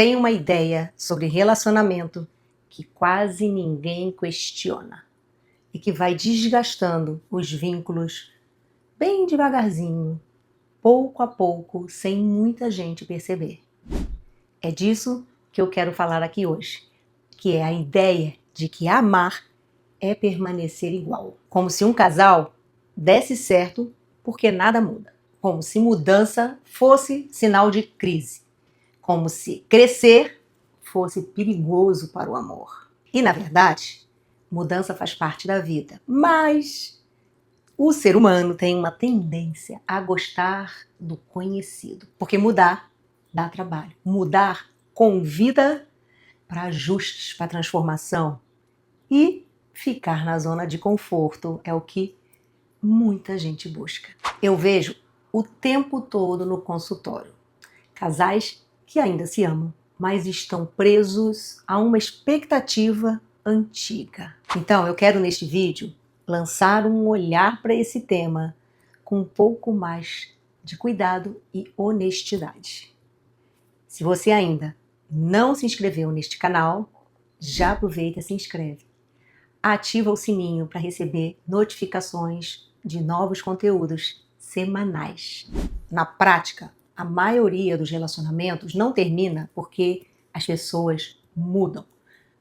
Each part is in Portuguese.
Tem uma ideia sobre relacionamento que quase ninguém questiona e que vai desgastando os vínculos bem devagarzinho, pouco a pouco, sem muita gente perceber. É disso que eu quero falar aqui hoje, que é a ideia de que amar é permanecer igual. Como se um casal desse certo porque nada muda. Como se mudança fosse sinal de crise. Como se crescer fosse perigoso para o amor. E, na verdade, mudança faz parte da vida. Mas o ser humano tem uma tendência a gostar do conhecido. Porque mudar dá trabalho. Mudar convida para ajustes, para transformação. E ficar na zona de conforto é o que muita gente busca. Eu vejo o tempo todo no consultório casais que ainda se amam, mas estão presos a uma expectativa antiga. Então, eu quero neste vídeo lançar um olhar para esse tema com um pouco mais de cuidado e honestidade. Se você ainda não se inscreveu neste canal, já aproveita e se inscreve. Ativa o sininho para receber notificações de novos conteúdos semanais. Na prática, a maioria dos relacionamentos não termina porque as pessoas mudam,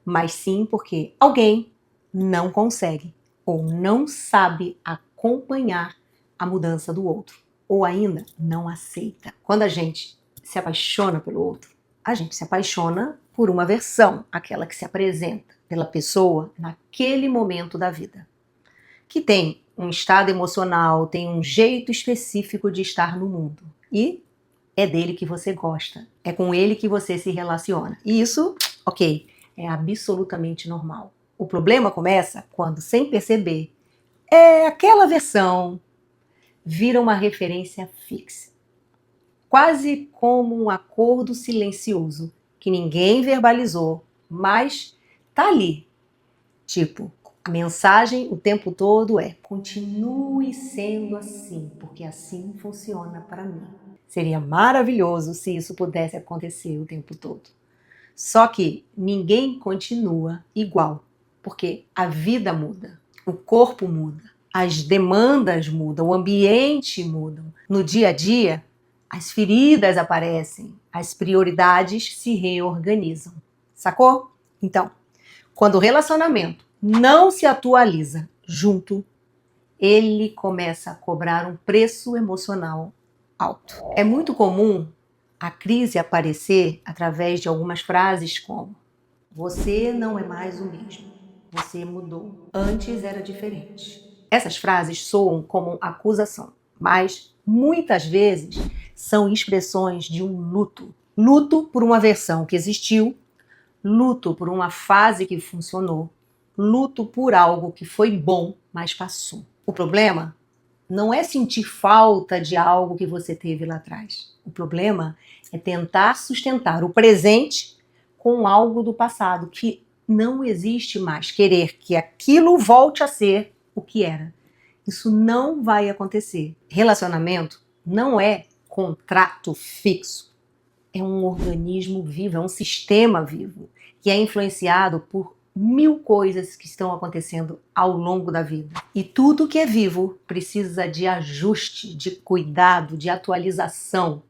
mas sim porque alguém não consegue ou não sabe acompanhar a mudança do outro, ou ainda não aceita. Quando a gente se apaixona pelo outro, a gente se apaixona por uma versão, aquela que se apresenta pela pessoa naquele momento da vida, que tem um estado emocional, tem um jeito específico de estar no mundo. E é dele que você gosta, é com ele que você se relaciona. E isso, ok, é absolutamente normal. O problema começa quando, sem perceber, aquela versão vira uma referência fixa. Quase como um acordo silencioso que ninguém verbalizou, mas tá ali. Tipo, a mensagem o tempo todo é: continue sendo assim, porque assim funciona para mim. Seria maravilhoso se isso pudesse acontecer o tempo todo. Só que ninguém continua igual, porque a vida muda, o corpo muda, as demandas mudam, o ambiente muda. No dia a dia, as feridas aparecem, as prioridades se reorganizam. Sacou? Então, quando o relacionamento não se atualiza junto, ele começa a cobrar um preço emocional alto. É muito comum a crise aparecer através de algumas frases como: você não é mais o mesmo, você mudou, antes era diferente. Essas frases soam como acusação, mas muitas vezes são expressões de um luto. Luto por uma versão que existiu, luto por uma fase que funcionou, luto por algo que foi bom, mas passou. O problema não é sentir falta de algo que você teve lá atrás. O problema é tentar sustentar o presente com algo do passado que não existe mais. Querer que aquilo volte a ser o que era. Isso não vai acontecer. Relacionamento não é contrato fixo. É um organismo vivo, é um sistema vivo, que é influenciado por mil coisas que estão acontecendo ao longo da vida. E tudo que é vivo precisa de ajuste, de cuidado, de atualização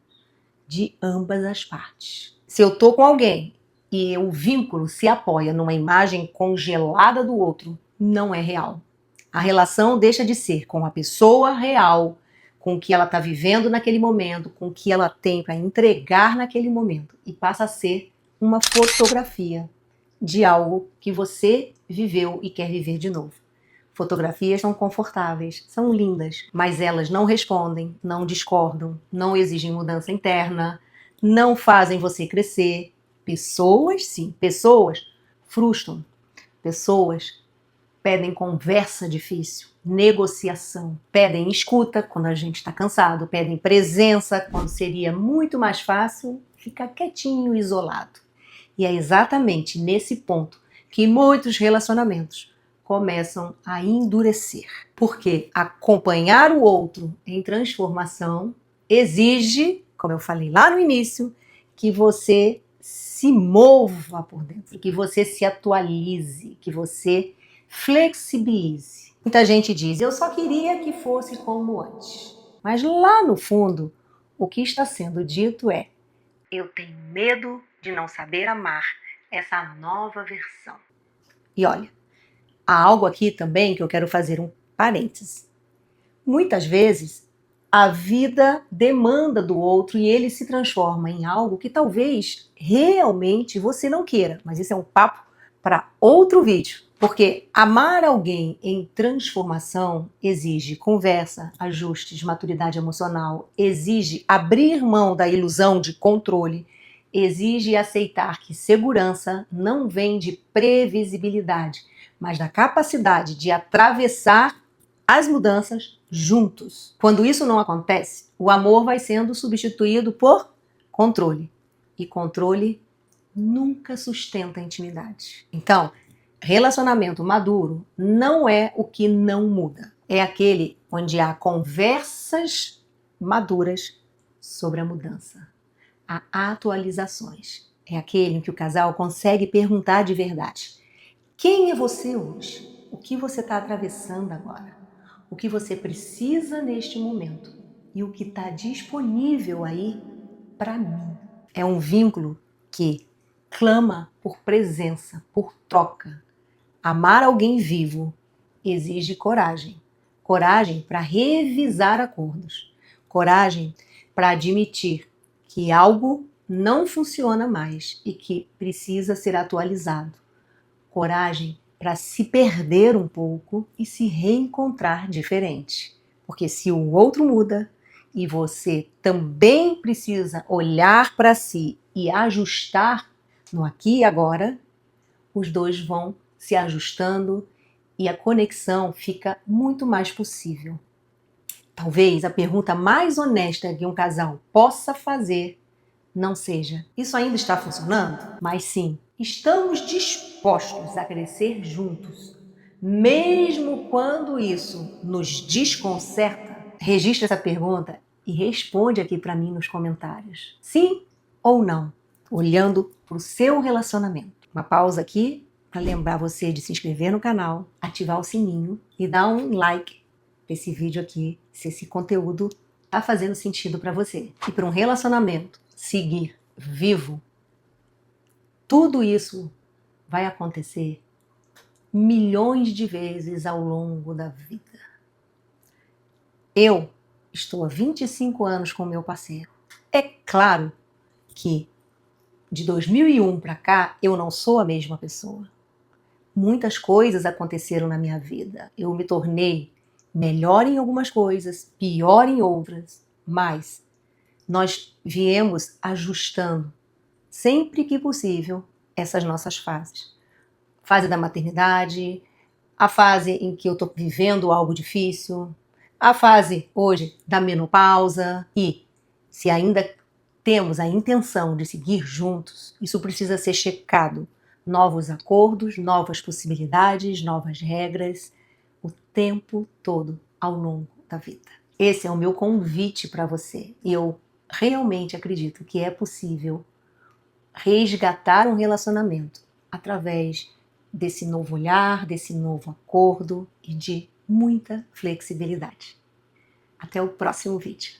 de ambas as partes. Se eu tô com alguém e o vínculo se apoia numa imagem congelada do outro, não é real. A relação deixa de ser com a pessoa real, com o que ela está vivendo naquele momento, com o que ela tem para entregar naquele momento, e passa a ser uma fotografia de algo que você viveu e quer viver de novo. Fotografias são confortáveis, são lindas, mas elas não respondem, não discordam, não exigem mudança interna, não fazem você crescer. Pessoas, sim, pessoas frustram, pessoas pedem conversa difícil, negociação, pedem escuta quando a gente está cansado, pedem presença quando seria muito mais fácil ficar quietinho, isolado. E é exatamente nesse ponto que muitos relacionamentos começam a endurecer. Porque acompanhar o outro em transformação exige, como eu falei lá no início, que você se mova por dentro, que você se atualize, que você flexibilize. Muita gente diz, eu só queria que fosse como antes. Mas lá no fundo, o que está sendo dito é, eu tenho medo de não saber amar essa nova versão. E olha, há algo aqui também que eu quero fazer um parêntese. Muitas vezes, a vida demanda do outro e ele se transforma em algo que talvez realmente você não queira. Mas isso é um papo para outro vídeo. Porque amar alguém em transformação exige conversa, ajustes, maturidade emocional, exige abrir mão da ilusão de controle, exige aceitar que segurança não vem de previsibilidade, mas da capacidade de atravessar as mudanças juntos. Quando isso não acontece, o amor vai sendo substituído por controle. E controle nunca sustenta a intimidade. Então, relacionamento maduro não é o que não muda. É aquele onde há conversas maduras sobre a mudança. Há atualizações. É aquele em que o casal consegue perguntar de verdade. Quem é você hoje? O que você está atravessando agora? O que você precisa neste momento? E o que está disponível aí para mim? É um vínculo que clama por presença, por troca. Amar alguém vivo exige coragem. Coragem para revisar acordos. Coragem para admitir que algo não funciona mais e que precisa ser atualizado. Coragem para se perder um pouco e se reencontrar diferente. Porque se o outro muda e você também precisa olhar para si e ajustar no aqui e agora, os dois vão se ajustando e a conexão fica muito mais possível. Talvez a pergunta mais honesta que um casal possa fazer não seja, isso ainda está funcionando? Mas sim, estamos dispostos a crescer juntos, mesmo quando isso nos desconcerta? Registre essa pergunta e responde aqui para mim nos comentários. Sim ou não? Olhando para o seu relacionamento. Uma pausa aqui para lembrar você de se inscrever no canal, ativar o sininho e dar um like nesse vídeo aqui, se esse conteúdo está fazendo sentido para você. E para um relacionamento seguir vivo, tudo isso vai acontecer milhões de vezes ao longo da vida. Eu estou há 25 anos com meu parceiro. É claro que de 2001 para cá eu não sou a mesma pessoa. Muitas coisas aconteceram na minha vida. Eu me tornei melhor em algumas coisas, pior em outras, mas nós viemos ajustando, sempre que possível, essas nossas fases. Fase da maternidade, a fase em que eu estou vivendo algo difícil, a fase hoje da menopausa e, se ainda temos a intenção de seguir juntos, isso precisa ser checado. Novos acordos, novas possibilidades, novas regras, o tempo todo ao longo da vida. Esse é o meu convite para você. Eu realmente acredito que é possível resgatar um relacionamento através desse novo olhar, desse novo acordo e de muita flexibilidade. Até o próximo vídeo.